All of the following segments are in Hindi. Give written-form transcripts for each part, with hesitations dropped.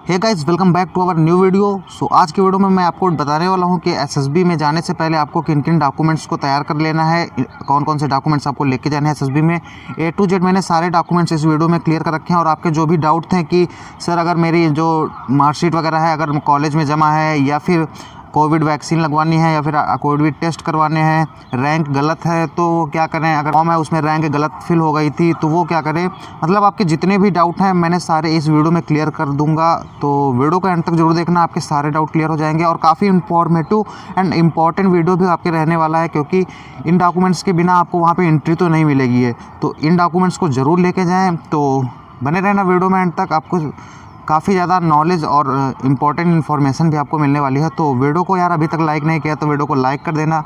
Hey guys, welcome back to our new video. So आज की वीडियो में मैं आपको बताने वाला हूं कि एसएसबी में जाने से पहले आपको किन किन डॉक्यूमेंट्स को तैयार कर लेना है, कौन कौन से डॉक्यूमेंट्स आपको लेके जाने हैं एसएसबी में। ए टू जेड मैंने सारे डॉक्यूमेंट्स इस वीडियो में क्लियर कर रखे हैं। और आपके जो भी डाउट थे कि सर अगर मेरी जो मार्कशीट वगैरह है अगर कॉलेज में जमा है, या फिर कोविड वैक्सीन लगवानी है, या फिर कोविड टेस्ट करवाने हैं, रैंक गलत है तो वो क्या करें, अगर फॉर्म है उसमें रैंक गलत फिल हो गई थी तो वो क्या करें, मतलब आपके जितने भी डाउट हैं मैंने सारे इस वीडियो में क्लियर कर दूंगा। तो वीडियो को एंड तक जरूर देखना, आपके सारे डाउट क्लियर हो जाएंगे। और काफ़ी इंफॉर्मेटिव एंड इम्पॉर्टेंट वीडियो भी आपके रहने वाला है, क्योंकि इन डॉक्यूमेंट्स के बिना आपको वहाँ पर एंट्री तो नहीं मिलेगी है। तो इन डॉक्यूमेंट्स को ज़रूर लेके जाएँ। तो बने रहना वीडियो में एंड तक, आपको काफ़ी ज़्यादा नॉलेज और इम्पॉर्टेंट इन्फॉर्मेशन भी आपको मिलने वाली है। तो वीडियो को यार अभी तक लाइक नहीं किया तो वीडियो को लाइक कर देना,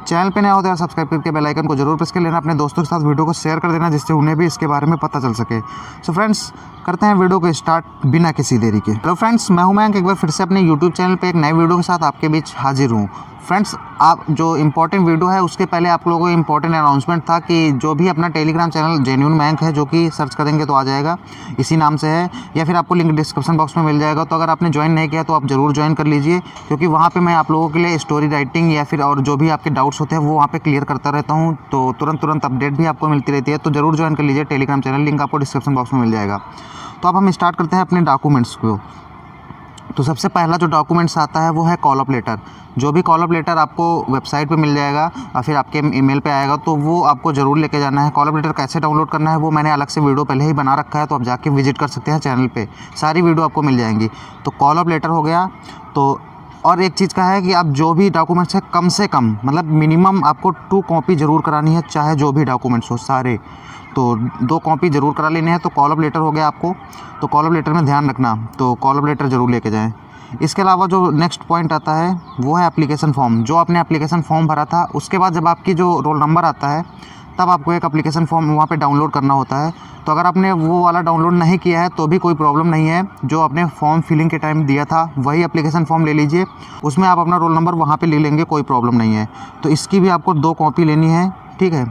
चैनल पे नया हो तो यार सब्सक्राइब करके बेल आइकन को जरूर प्रेस कर लेना, अपने दोस्तों के साथ वीडियो को शेयर कर देना जिससे उन्हें भी इसके बारे में पता चल सके। सो फ्रेंड्स, करते हैं वीडियो को स्टार्ट बिना किसी देरी के। हेलो फ्रेंड्स, मैं हूं मयंक, एक बार फिर से अपने यूट्यूब चैनल पे एक नए वीडियो के साथ आपके बीच हाजिर हूं। फ्रेंड्स, आप जो इंपॉर्टेंट वीडियो है उसके पहले आप लोगों को इंपॉर्टेंट अनाउंसमेंट था कि जो भी अपना टेलीग्राम चैनल जेन्युइन मयंक है, जो कि सर्च करेंगे तो आ जाएगा, इसी नाम से है, या फिर आपको लिंक डिस्क्रिप्शन बॉक्स में मिल जाएगा। तो अगर आपने ज्वाइन नहीं किया तो आप ज़रूर ज्वाइन कर लीजिए, क्योंकि वहाँ पे मैं आप लोगों के लिए स्टोरी राइटिंग या फिर और जो भी आपके डाउट्स होते हैं वो वहाँ पे क्लियर करता रहता हूँ। तो तुरंत अपडेट भी आपको मिलती रहती है। तो ज़रूर ज्वाइन कर लीजिए टेलीग्राम चैनल, लिंक आपको डिस्क्रिप्शन बॉक्स में मिल जाएगा। तो अब हम स्टार्ट करते हैं अपने डॉक्यूमेंट्स को। तो सबसे पहला जो डॉक्यूमेंट्स आता है वो है कॉल अप लेटर। जो भी कॉल अप लेटर आपको वेबसाइट पे मिल जाएगा या फिर आपके ईमेल पे आएगा तो वो आपको ज़रूर लेके जाना है। कॉल अप लेटर कैसे डाउनलोड करना है वो मैंने अलग से वीडियो पहले ही बना रखा है, तो आप जाके विजिट कर सकते हैं चैनल पे, सारी वीडियो आपको मिल जाएंगी। तो कॉल अप लेटर हो गया। तो और एक चीज़ का है कि आप जो भी डॉक्यूमेंट्स है कम से कम, मतलब मिनिमम आपको 2 कॉपी ज़रूर करानी है, चाहे जो भी डॉक्यूमेंट्स हो सारे। तो 2 कॉपी ज़रूर करा लेने हैं। तो कॉल अप लेटर हो गया आपको, तो कॉल अप लेटर में ध्यान रखना, तो कॉल अप लेटर ज़रूर लेके जाएँ। इसके अलावा जो नेक्स्ट पॉइंट आता है वो है एप्लीकेशन फॉर्म। जो आपने एप्लीकेशन फॉर्म भरा था उसके बाद जब आपकी जो रोल नंबर आता है तब आपको एक एप्लीकेशन फॉर्म वहाँ पे डाउनलोड करना होता है। तो अगर आपने वो वाला डाउनलोड नहीं किया है तो भी कोई प्रॉब्लम नहीं है, जो आपने फॉर्म फिलिंग के टाइम दिया था वही एप्लीकेशन फॉर्म ले लीजिए, उसमें आप अपना रोल नंबर वहाँ पे ले लेंगे, कोई प्रॉब्लम नहीं है। तो इसकी भी आपको 2 कॉपी लेनी है, ठीक है,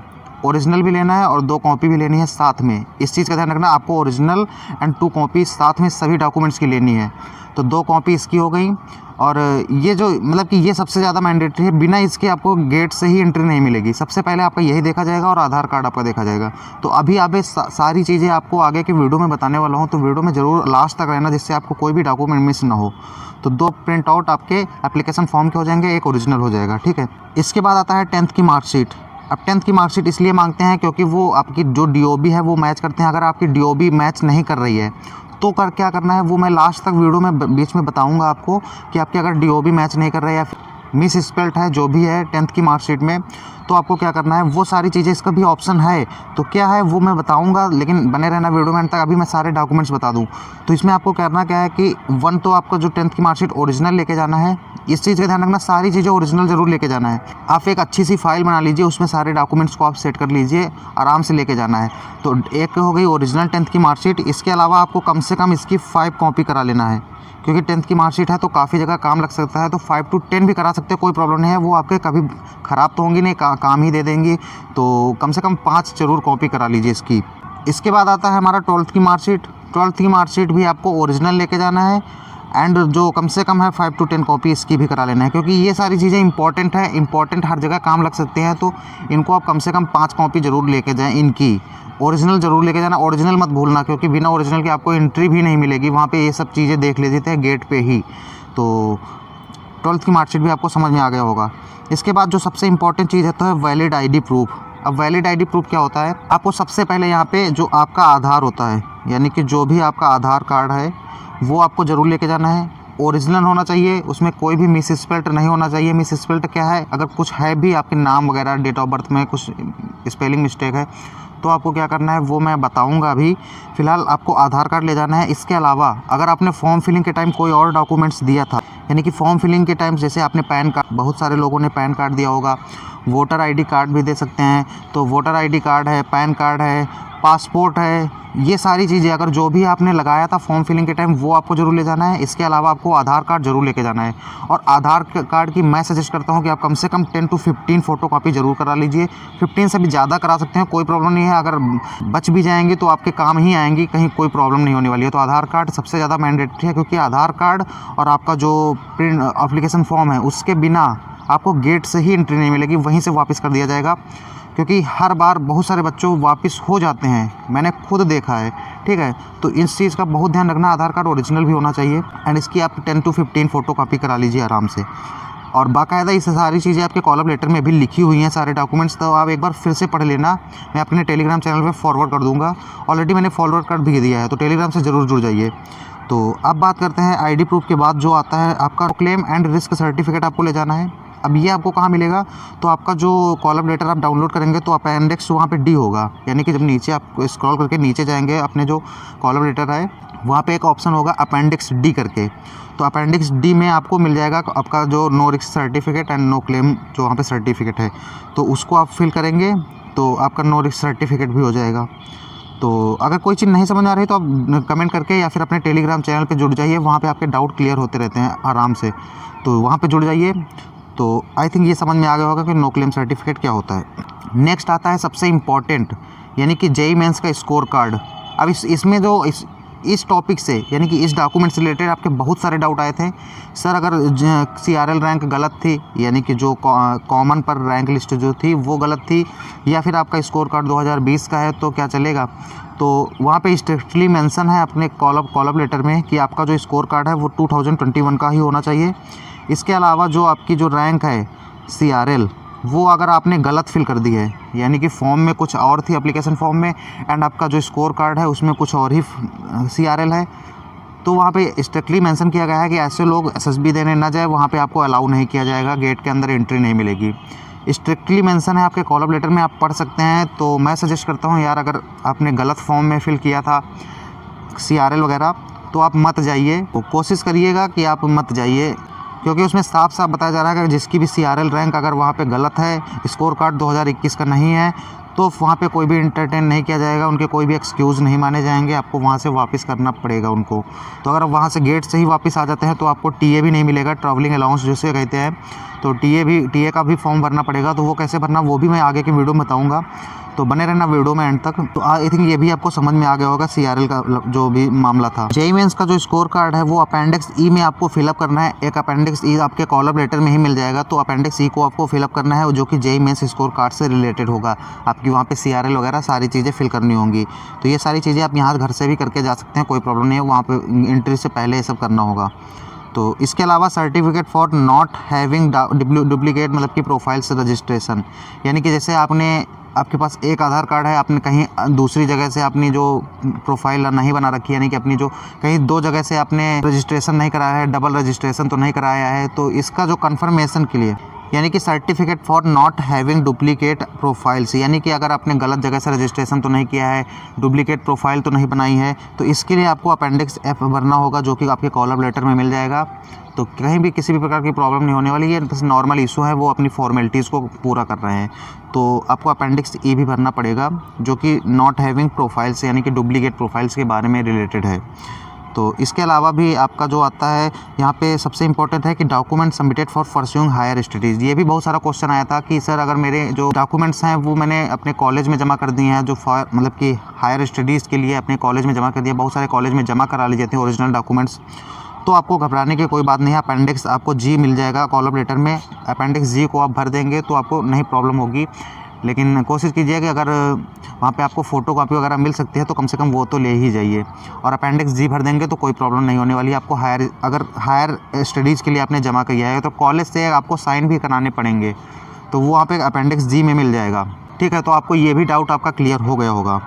ओरिजिनल भी लेना है और 2 कॉपी भी लेनी है साथ में। इस चीज़ का ध्यान रखना, आपको ओरिजिनल एंड 2 कॉपी साथ में सभी डॉक्यूमेंट्स की लेनी है। तो 2 कॉपी इसकी हो गई। और ये जो मतलब कि ये सबसे ज़्यादा मैंडेटरी है, बिना इसके आपको गेट से ही एंट्री नहीं मिलेगी। सबसे पहले आपका यही देखा जाएगा और आधार कार्ड आपका देखा जाएगा। तो अभी आप सारी चीज़ें आपको आगे के वीडियो में बताने वाला हूँ, तो वीडियो में ज़रूर लास्ट तक रहना जिससे आपको कोई भी डॉक्यूमेंट मिस ना हो। तो 2 प्रिंट आउट आपके एप्लीकेशन फॉर्म के हो जाएंगे, एक ओरिजिनल हो जाएगा, ठीक है। इसके बाद आता है 10th की मार्कशीट। अब 10th की मार्कशीट इसलिए मांगते हैं क्योंकि वो आपकी जो डीओबी है वो मैच करते हैं। अगर आपकी डीओबी मैच नहीं कर रही है तो क्या करना है वो मैं लास्ट तक वीडियो में बीच में बताऊंगा आपको, कि आपकी अगर डीओबी मैच नहीं कर रहा है या फिर मिस स्पेल्ट है जो भी है 10th की मार्कशीट में, तो आपको क्या करना है वो सारी चीज़ें, इसका भी ऑप्शन है तो क्या है वो मैं बताऊंगा, लेकिन बने रहना वीडियो में तक। अभी मैं सारे डॉक्यूमेंट्स बता दूं। तो इसमें आपको करना क्या है कि 1 तो आपको जो 10th की मार्कशीट ओरिजिनल लेके जाना है, इस चीज़ का ध्यान रखना, सारी चीज़ें ओरिजिनल ज़रूर लेके जाना है। आप एक अच्छी सी फाइल बना लीजिए, उसमें सारे डॉक्यूमेंट्स को आप सेट कर लीजिए, आराम से लेके जाना है। तो एक हो गई ओरिजिनल 10th की मार्कशीट। इसके अलावा आपको कम से कम इसकी 5 कॉपी करा लेना है, क्योंकि 10th की मार्कशीट है तो काफ़ी जगह काम लग सकता है। तो 5 to 10 भी करा सकते हैं, कोई प्रॉब्लम नहीं है। वो आपके कभी ख़राब तो होंगी नहीं, काम ही दे देंगी। तो कम से कम 5 ज़रूर कॉपी करा लीजिए इसकी। इसके बाद आता है हमारा 12th की मार्कशीट। 12th की मार्कशीट भी आपको ओरिजिनल लेके जाना है, एंड जो कम से कम है 5 to 10 कॉपी इसकी भी करा लेना है, क्योंकि ये सारी चीज़ें इंपॉर्टेंट है, इंपॉर्टेंट हर जगह काम लग सकते हैं। तो इनको आप कम से कम 5 कॉपी ज़रूर लेके जाएं। इनकी ओरिजिनल ज़रूर लेके जाना, ओरिजिनल मत भूलना, क्योंकि बिना ओरिजिनल के आपको एंट्री भी नहीं मिलेगी वहाँ पे। ये सब चीज़ें देख लेते हैं गेट पे ही। तो 12th की मार्कशीट भी आपको समझ में आ गया होगा। इसके बाद जो सबसे इंपॉर्टेंट चीज़ है तो है वैलिड आईडी प्रूफ। अब वैलिड आईडी प्रूफ क्या होता है, आपको सबसे पहले यहाँ पे जो आपका आधार होता है, यानी कि जो भी आपका आधार कार्ड है वो आपको ज़रूर लेके जाना है। ओरिजिनल होना चाहिए, उसमें कोई भी मिस स्पेल्ट नहीं होना चाहिए। मिस स्पेल्ट क्या है, अगर कुछ है भी आपके नाम वगैरह डेट ऑफ बर्थ में कुछ स्पेलिंग मिस्टेक है तो आपको क्या करना है वो मैं बताऊंगा अभी। फ़िलहाल आपको आधार कार्ड ले जाना है। इसके अलावा अगर आपने फॉर्म फिलिंग के टाइम कोई और डॉक्यूमेंट्स दिया था, यानी कि फॉर्म फिलिंग के टाइम जैसे आपने पैन कार्ड, बहुत सारे लोगों ने पैन कार्ड दिया होगा, वोटर आईडी कार्ड भी दे सकते हैं। तो वोटर आईडी कार्ड है, पैन कार्ड है, पासपोर्ट है, ये सारी चीज़ें अगर जो भी आपने लगाया था फॉर्म फिलिंग के टाइम वो आपको ज़रूर ले जाना है। इसके अलावा आपको आधार कार्ड ज़रूर लेके जाना है। और आधार कार्ड की मैं सजेस्ट करता हूँ कि आप कम से कम 10 to 15 फ़ोटोकॉपी ज़रूर करा लीजिए। 15 से भी ज़्यादा करा सकते हैं, कोई प्रॉब्लम नहीं है। अगर बच भी जाएंगी तो आपके काम ही आएंगी, कहीं कोई प्रॉब्लम नहीं होने वाली है। तो आधार कार्ड सबसे ज़्यादा मैंडेटरी है, क्योंकि आधार कार्ड और आपका जो प्रिंट एप्लीकेशन फॉर्म है उसके बिना आपको गेट से ही एंट्री नहीं मिलेगी, वहीं से वापस कर दिया जाएगा। क्योंकि हर बार बहुत सारे बच्चों वापस हो जाते हैं, मैंने खुद देखा है, ठीक है। तो इस चीज़ का बहुत ध्यान रखना, आधार कार्ड ओरिजिनल भी होना चाहिए। एंड इसकी आप 10 to 15 फ़ोटोकॉपी करा लीजिए आराम से। और बाकायदा ये सारी चीज़ें आपके कॉल अप लेटर में भी लिखी हुई हैं, सारे डॉक्यूमेंट्स, तो आप एक बार फिर से पढ़ लेना। मैं अपने टेलीग्राम चैनल पे फॉरवर्ड कर दूँगा, ऑलरेडी मैंने फॉरवर्ड कर भी दिया है, तो टेलीग्राम से ज़रूर जुड़ जाइए। तो अब बात करते हैं आईडी प्रूफ के बाद जो आता है आपका क्लेम एंड रिस्क सर्टिफिकेट आपको ले जाना है। अब ये आपको कहाँ मिलेगा, तो आपका जो कॉल अप लेटर आप डाउनलोड करेंगे तो अपेंडिक्स वहाँ पे डी होगा, यानी कि जब नीचे आप स्क्रॉल करके नीचे जाएंगे अपने जो कॉल अप लेटर है वहाँ पे एक ऑप्शन होगा अपेंडिक्स डी करके। तो अपेंडिक्स डी में आपको मिल जाएगा आपका जो no risk certificate and no claim जो वहाँ पे सर्टिफिकेट है, तो उसको आप फिल करेंगे तो आपका नो रिस्क सर्टिफिकेट भी हो जाएगा। तो अगर कोई चीज़ नहीं समझ आ रही तो आप कमेंट करके या फिर अपने टेलीग्राम चैनल पे जुड़ जाइए, वहाँ पे आपके डाउट क्लियर होते रहते हैं आराम से, तो वहाँ पे जुड़ जाइए। तो आई थिंक ये समझ में आ गया होगा कि नो क्लेम सर्टिफिकेट क्या होता है। नेक्स्ट आता है सबसे इम्पॉर्टेंट, यानी कि जेईई मेंस का स्कोर कार्ड। अब इसमें जो इस टॉपिक से यानी कि इस डॉक्यूमेंट से रिलेटेड आपके बहुत सारे डाउट आए थे। सर अगर CRL रैंक गलत थी, यानी कि जो कॉमन पर रैंक लिस्ट जो थी वो गलत थी, या फिर आपका स्कोर कार्ड 2020 का है तो क्या चलेगा। तो वहाँ पे स्ट्रिक्टली मेंशन है अपने कॉल अप लेटर में कि आपका जो स्कोर कार्ड है वो 2021 का ही होना चाहिए। इसके अलावा जो आपकी जो रैंक है CRL वो अगर आपने गलत फिल कर दी है, यानी कि फॉर्म में कुछ और थी एप्लीकेशन फॉर्म में, एंड आपका जो स्कोर कार्ड है उसमें कुछ और ही CRL है, तो वहाँ पे स्ट्रिक्टली मेंशन किया गया है कि ऐसे लोग SSB देने ना जाए, वहाँ पे आपको अलाउ नहीं किया जाएगा, गेट के अंदर एंट्री नहीं मिलेगी। स्ट्रिक्टली मेंशन है आपके कॉल अप लेटर में, आप पढ़ सकते हैं। तो मैं सजेस्ट करता हूँ यार, अगर आपने गलत फॉर्म में फिल किया था CRL वगैरह तो आप मत जाइए, कोशिश करिएगा कि आप मत जाइए, क्योंकि उसमें साफ साफ बताया जा रहा है कि जिसकी भी CRL रैंक अगर वहाँ पे गलत है, स्कोर कार्ड 2021 का नहीं है, तो वहाँ पे कोई भी इंटरटेन नहीं किया जाएगा, उनके कोई भी एक्सक्यूज़ नहीं माने जाएंगे, आपको वहाँ से वापस करना पड़ेगा उनको। तो अगर वहाँ से गेट से ही वापस आ जाते हैं तो आपको TA भी नहीं मिलेगा, ट्रैवलिंग अलाउंस जिसे कहते हैं। तो TA का भी फॉर्म भरना पड़ेगा, तो वो कैसे भरना वो भी मैं आगे की वीडियो में बताऊँगा, तो बने रहना वीडियो में एंड तक। तो आई थिंक ये भी आपको समझ में आ गया होगा CRL का जो भी मामला था। जेईई मेंस का जो स्कोर कार्ड है वो अपेंडिक्स ई में आपको फिलअप करना है। एक अपेंडिक्स ई आपके कॉल अप लेटर में ही मिल जाएगा, तो अपेंडिक्स ई को आपको फिलअप करना है, जो कि जेईई मेंस स्कोर कार्ड से रिलेटेड होगा। आपकी वहाँ पे CRL वगैरह सारी चीज़ें फिल करनी होंगी। तो ये सारी चीज़ें आप यहाँ घर से भी करके जा सकते हैं, कोई प्रॉब्लम नहीं है, वहाँ पर एंट्री से पहले ये सब करना होगा। तो इसके अलावा certificate for not having duplicate मतलब कि प्रोफाइल से रजिस्ट्रेशन, यानी कि जैसे आपके पास एक आधार कार्ड है, आपने कहीं दूसरी जगह से अपनी जो प्रोफाइल नहीं बना रखी है, यानी कि अपनी जो कहीं दो जगह से आपने रजिस्ट्रेशन नहीं कराया है, डबल रजिस्ट्रेशन तो नहीं कराया है, तो इसका जो कंफर्मेशन के लिए यानी कि certificate for not having duplicate profiles, यानी कि अगर आपने गलत जगह से रजिस्ट्रेशन तो नहीं किया है, डुप्लीकेट प्रोफाइल तो नहीं बनाई है, तो इसके लिए आपको अपेंडिक्स F भरना होगा, जो कि आपके कॉल अप लेटर में मिल जाएगा। तो कहीं भी किसी भी प्रकार की प्रॉब्लम नहीं होने वाली है, बस नॉर्मल इशू है, वो अपनी फॉर्मेलिटीज़ को पूरा कर रहे हैं। तो आपको अपेंडिक्स E भी भरना पड़ेगा, जो कि नॉट हैविंग प्रोफाइल्स यानी कि डुप्लीकेट प्रोफाइल्स के बारे में रिलेटेड है। तो इसके अलावा भी आपका जो आता है यहाँ पे सबसे इम्पोर्टेंट है कि document submitted for pursuing higher studies. ये भी बहुत सारा क्वेश्चन आया था कि सर अगर मेरे जो डॉक्यूमेंट्स हैं वो मैंने अपने कॉलेज में जमा कर दिए हैं, जो मतलब कि हायर स्टडीज़ के लिए अपने कॉलेज में जमा कर दिया, बहुत सारे कॉलेज में जमा करा लीजिए थे ओरिजिनल डॉक्यूमेंट्स, तो आपको घबराने की कोई बात नहीं है। अपेंडिक्स आपको G मिल जाएगा कॉल अप लेटर में, अपेंडिक्स G को आप भर देंगे तो आपको नहीं प्रॉब्लम होगी। लेकिन कोशिश कीजिए कि अगर वहाँ पे आपको फ़ोटोकॉपी वगैरह मिल सकती है तो कम से कम वो तो ले ही जाइए, और अपेंडिक्स G भर देंगे तो कोई प्रॉब्लम नहीं होने वाली है आपको। अगर हायर स्टडीज़ के लिए आपने जमा किया है तो कॉलेज से आपको साइन भी कराने पड़ेंगे, तो वो वहाँ पे अपेंडिक्स G में मिल जाएगा, ठीक है। तो आपको ये भी डाउट आपका क्लियर हो गया होगा,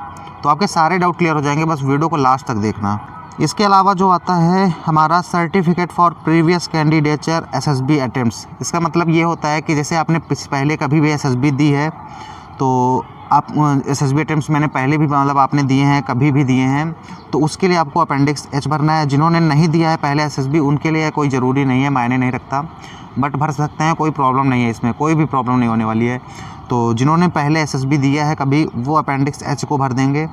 तो आपके सारे डाउट क्लियर हो जाएंगे, बस वीडियो को लास्ट तक देखना। इसके अलावा जो आता है हमारा certificate for previous candidature SSB attempts, इसका मतलब ये होता है कि जैसे आपने पहले कभी भी SSB दी है, तो आप SSB अटेम्प्ट्स मैंने पहले भी मतलब आपने दिए हैं, कभी भी दिए हैं, तो उसके लिए आपको अपेंडिक्स H भरना है। जिन्होंने नहीं दिया है पहले SSB उनके लिए कोई ज़रूरी नहीं है, मायने नहीं रखता, बट भर सकते हैं, कोई प्रॉब्लम नहीं है, इसमें कोई भी प्रॉब्लम नहीं होने वाली है। तो जिन्होंने पहले एसएसबी दिया है कभी, वो अपेंडिक्स एच को भर देंगे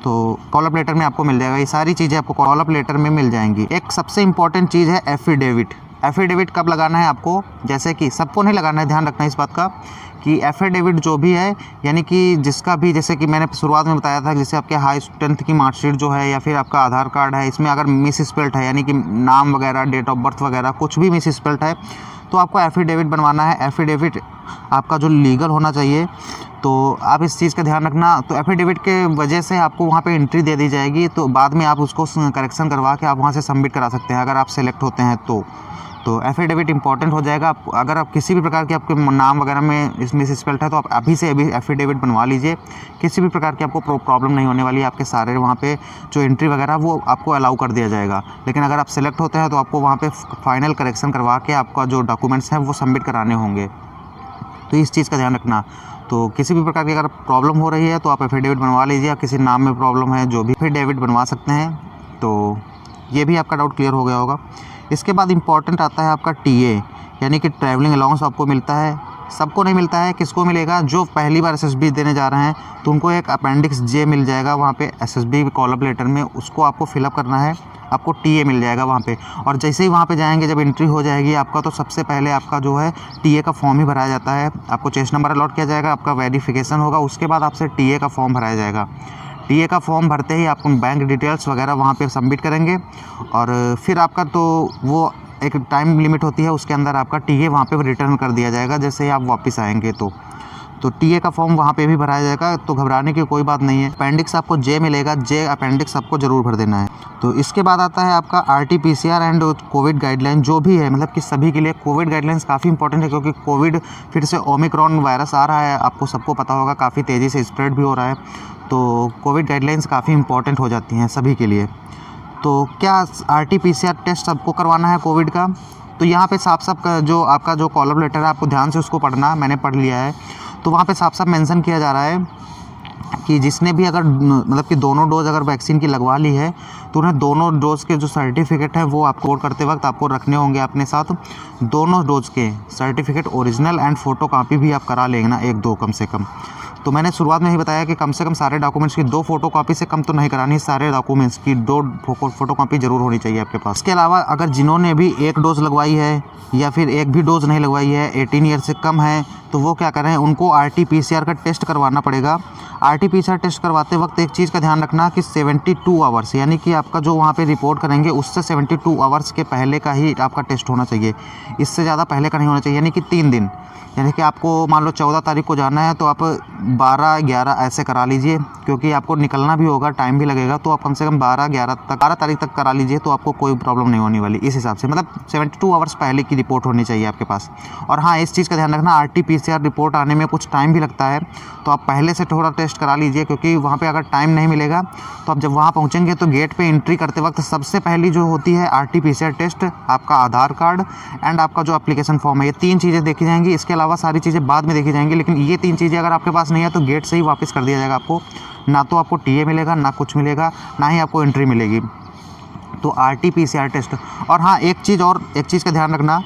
तो कॉल अप लेटर में आपको मिल जाएगा। ये सारी चीज़ें आपको कॉल अप लेटर में मिल जाएंगी। एक सबसे इंपॉर्टेंट चीज़ है एफिडेविट। एफिडेविट कब लगाना है आपको, जैसे कि सबको नहीं लगाना है, ध्यान रखना है इस बात का कि एफिडेविट जो भी है, यानी कि जिसका भी, जैसे कि मैंने शुरुआत में बताया था, जैसे आपके हाई 10th की मार्कशीट जो है या फिर आपका आधार कार्ड है, इसमें अगर मिस स्पेल्ट है, यानी कि नाम वगैरह, डेट ऑफ बर्थ वगैरह कुछ भी मिस स्पेल्ट है, तो आपको एफिडेविट बनवाना है। एफिडेविट आपका जो लीगल होना चाहिए, तो आप इस चीज़ का ध्यान रखना। तो एफिडेविट के वजह से आपको वहाँ पे एंट्री दे दी जाएगी, तो बाद में आप उसको करेक्शन करवा के आप वहाँ से सबमिट करा सकते हैं अगर आप सेलेक्ट होते हैं तो एफिडेविट इंपॉर्टेंट हो जाएगा। आप अगर आप किसी भी प्रकार के आपके नाम वगैरह में इसमें स्पेल्ट है, तो आप अभी से अभी एफिडेविट बनवा लीजिए। किसी भी प्रकार की आपको प्रॉब्लम नहीं होने वाली है। आपके सारे वहाँ पे जो एंट्री वगैरह वो आपको अलाउ कर दिया जाएगा। लेकिन अगर आप सेलेक्ट होते हैं तो आपको वहाँ पे फाइनल करेक्शन करवा के आपका जो डॉक्यूमेंट्स हैं वो सबमिट कराने होंगे। तो इस चीज़ का ध्यान रखना। तो किसी भी प्रकार की अगर प्रॉब्लम हो रही है तो आप एफिडेविट बनवा लीजिए। या किसी नाम में प्रॉब्लम है, जो भी एफिडेविट बनवा सकते हैं। तो ये भी आपका डाउट क्लियर हो गया होगा। इसके बाद इम्पॉर्टेंट आता है आपका टीए, यानी कि ट्रैवलिंग अलाउंस आपको मिलता है। सबको नहीं मिलता है, किसको मिलेगा, जो पहली बार एसएसबी देने जा रहे हैं, तो उनको एक अपेंडिक्स जे मिल जाएगा वहाँ पे एसएसबी कॉल अप लेटर में, उसको आपको फिलअप करना है, आपको टीए मिल जाएगा वहाँ पे। और जैसे ही वहाँ पे जाएंगे, जब एंट्री हो जाएगी आपका, तो सबसे पहले आपका जो है टीए का फॉर्म ही भराया जाता है। आपको चेस्ट नंबर अलॉट किया जाएगा, आपका वेरिफिकेशन होगा, उसके बाद आपसे टीए का फॉर्म भराया जाएगा। टीए का फॉर्म भरते ही आपको बैंक डिटेल्स वगैरह वहाँ पे सबमिट करेंगे, और फिर आपका तो वो एक टाइम लिमिट होती है, उसके अंदर आपका टीए वहाँ पे रिटर्न कर दिया जाएगा जैसे ही आप वापस आएंगे। तो टीए का फॉर्म वहाँ पे भी भराया जाएगा, तो घबराने की कोई बात नहीं है। अपेंडिक्स आपको जे मिलेगा, जे अपेंडिक्स आपको ज़रूर भर देना है। तो इसके बाद आता है आपका RT-PCR एंड कोविड गाइडलाइन जो भी है, मतलब कि सभी के लिए कोविड गाइडलाइंस काफ़ी इंपॉर्टेंट है, क्योंकि कोविड फिर से ओमिक्रॉन वायरस आ रहा है, आपको सबको पता होगा, काफ़ी तेज़ी से स्प्रेड भी हो रहा है। तो कोविड गाइडलाइंस काफ़ी इंपॉर्टेंट हो जाती हैं सभी के लिए। तो क्या RT-PCR टेस्ट सबको करवाना है कोविड का, तो यहाँ पे साफ साफ जो आपका जो कॉल अप लेटर है, आपको ध्यान से उसको पढ़ना, मैंने पढ़ लिया है। तो वहाँ पे साफ साफ मेंशन किया जा रहा है कि जिसने भी अगर मतलब कि दोनों डोज अगर वैक्सीन की लगवा ली है, तो उन्हें दोनों डोज़ के जो सर्टिफिकेट है वो आपको कोड करते वक्त आपको रखने होंगे अपने साथ। दोनों डोज के certificate original and photo copy भी आप करा लेना, 1-2 कम से कम। तो मैंने शुरुआत में ही बताया कि कम से कम सारे डॉक्यूमेंट्स की 2 फोटो कॉपी से कम तो नहीं करानी, सारे डॉक्यूमेंट्स की 2 फोटो कॉपी ज़रूर होनी चाहिए आपके पास। इसके अलावा अगर जिन्होंने भी 1 डोज़ लगवाई है या फिर एक भी डोज़ नहीं लगवाई है, 18 ईयर से कम है, तो वो क्या करें, उनको RT-PCR का टेस्ट करवाना पड़ेगा। RT-PCR टेस्ट करवाते वक्त एक चीज़ का ध्यान रखना कि 72 आवर्स, यानी कि आपका जो वहाँ पे रिपोर्ट करेंगे उससे 72 आवर्स के पहले का ही आपका टेस्ट होना चाहिए। इससे ज़्यादा पहले का नहीं होना चाहिए, यानी कि 3 दिन। यानी कि आपको मान लो 14 तारीख को जाना है, तो आप 12-11 ऐसे करा लीजिए, क्योंकि आपको निकलना भी होगा, टाइम भी लगेगा। तो आप कम से कम 12 तारीख तक करा लीजिए, तो आपको कोई प्रॉब्लम नहीं होने वाली इस हिसाब से। मतलब 72 आवर्स पहले की रिपोर्ट होनी चाहिए आपके पास। और हाँ, इस चीज़ का ध्यान रखना, RT-PCR रिपोर्ट आने में कुछ टाइम भी लगता है, तो आप पहले से थोड़ा टेस्ट करा लीजिए, क्योंकि वहाँ पे अगर टाइम नहीं मिलेगा तो आप जब वहाँ पहुँचेंगे तो गेट पे एंट्री करते वक्त सबसे पहली जो होती है RT-PCR टेस्ट, आपका आधार कार्ड एंड आपका जो एप्लीकेशन फॉर्म है, ये 3 चीज़ें देखी जाएंगी। इसके अलावा सारी चीज़ें बाद में देखी जाएंगी, लेकिन ये 3 चीज़ें अगर आपके पास नहीं है तो गेट से ही वापस कर दिया जाएगा आपको। ना तो आपको टीए मिलेगा, ना कुछ मिलेगा, ना ही आपको एंट्री मिलेगी। तो RT-PCR टेस्ट। और हाँ, एक चीज़ का ध्यान रखना,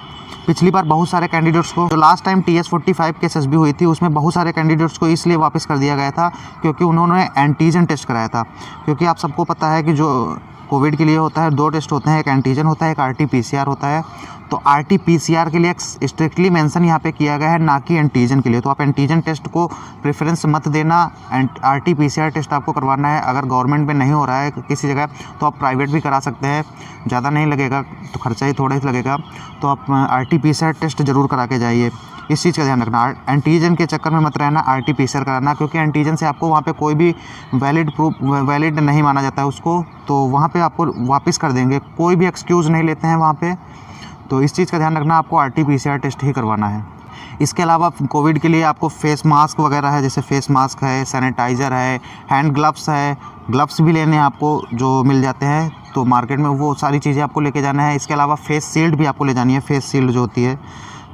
पिछली बार बहुत सारे कैंडिडेट्स को, जो लास्ट टाइम TS45 की एसएसबी हुई थी, उसमें बहुत सारे कैंडिडेट्स को इसलिए वापस कर दिया गया था क्योंकि उन्होंने एंटीजन टेस्ट कराया था। क्योंकि आप सबको पता है कि जो कोविड के लिए होता है 2 टेस्ट होते हैं, एक एंटीजन होता है, एक RT-PCR होता है। तो RT-PCR के लिए स्ट्रिक्टली मेंशन यहाँ पे किया गया है, ना कि एंटीजन के लिए। तो आप एंटीजन टेस्ट को प्रेफरेंस मत देना, RT-PCR टेस्ट आपको करवाना है। अगर गवर्नमेंट में नहीं हो रहा है किसी जगह, तो आप प्राइवेट भी करा सकते हैं, ज़्यादा नहीं लगेगा, तो खर्चा ही थोड़ा ही लगेगा। तो आप RT-PCR टेस्ट ज़रूर करा के जाइए, इस चीज़ का ध्यान रखना। एंटीजन के चक्कर में मत रहना, RT-PCR कराना, क्योंकि एंटीजन से आपको वहाँ पे कोई भी वैलिड नहीं माना जाता है उसको, तो वहाँ पे आपको वापस कर देंगे, कोई भी एक्सक्यूज़ नहीं लेते हैं वहाँ पे। तो इस चीज़ का ध्यान रखना, आपको RT-PCR टेस्ट ही करवाना है। इसके अलावा कोविड के लिए आपको फेस मास्क वगैरह है, जैसे फेस मास्क है, सैनिटाइज़र है, हैंड ग्लव्स है, ग्लव्स भी लेने हैं आपको जो मिल जाते हैं तो मार्केट में, वो सारी चीज़ें आपको लेके जाना है। इसके अलावा फेस शील्ड भी आपको ले जानी है, फेस शील्ड जो होती है,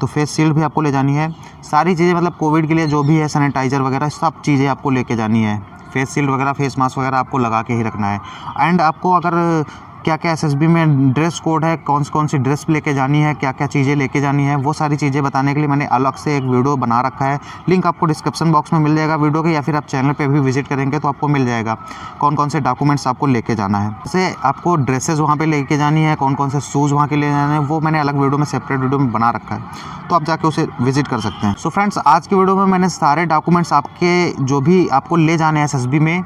तो फेस शील्ड भी आपको ले जानी है। सारी चीज़ें मतलब कोविड के लिए जो भी है, सैनिटाइज़र वगैरह सब चीज़ें आपको लेके जानी है। फेस शील्ड वगैरह, फेस मास्क वगैरह आपको लगा के ही रखना है। एंड आपको अगर क्या क्या एसएसबी में ड्रेस कोड है, कौन सी ड्रेस लेके जानी है, क्या क्या चीज़ें लेके जानी है, वो सारी चीज़ें बताने के लिए मैंने अलग से एक वीडियो बना रखा है। लिंक आपको डिस्क्रिप्शन बॉक्स में मिल जाएगा वीडियो के, या फिर आप चैनल पे भी विजिट करेंगे तो आपको मिल जाएगा कौन कौन से डॉक्यूमेंट्स आपको लेके जाना है। जैसे आपको ड्रेसेस वहाँ पे लेके जानी है, कौन कौन से शूज़ वहाँ के ले जाने हैं, वो मैंने अलग वीडियो में, सेपरेट वीडियो में बना रखा है, तो आप जाके उसे विजिट कर सकते हैं। सो फ्रेंड्स, आज की वीडियो में मैंने सारे डॉक्यूमेंट्स आपके जो भी आपको ले जाने हैं एसएसबी में,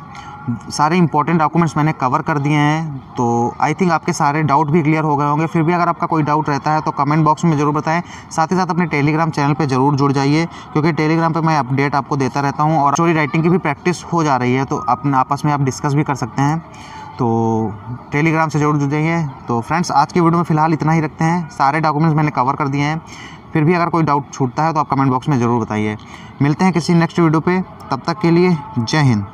सारे इंपॉर्टेंट डॉक्यूमेंट्स मैंने कवर कर दिए हैं। तो आई थिंक आपके सारे डाउट भी क्लियर हो गए होंगे। फिर भी अगर आपका कोई डाउट रहता है तो कमेंट बॉक्स में ज़रूर बताएं। साथ ही साथ अपने टेलीग्राम चैनल पे ज़रूर जुड़ जाइए, क्योंकि टेलीग्राम पे मैं अपडेट आपको देता रहता हूं, और स्टोरी राइटिंग की भी प्रैक्टिस हो जा रही है, तो अपने आपस में आप डिस्कस भी कर सकते हैं। तो टेलीग्राम से ज़रूर जुड़ जाइए। तो फ्रेंड्स, आज की वीडियो में फ़िलहाल इतना ही रखते हैं। सारे डॉक्यूमेंट्स मैंने कवर कर दिए हैं। फिर भी अगर कोई डाउट छूटता है तो आप कमेंट बॉक्स में ज़रूर बताइए। मिलते हैं किसी नेक्स्ट वीडियो पे, तब तक के लिए जय हिंद।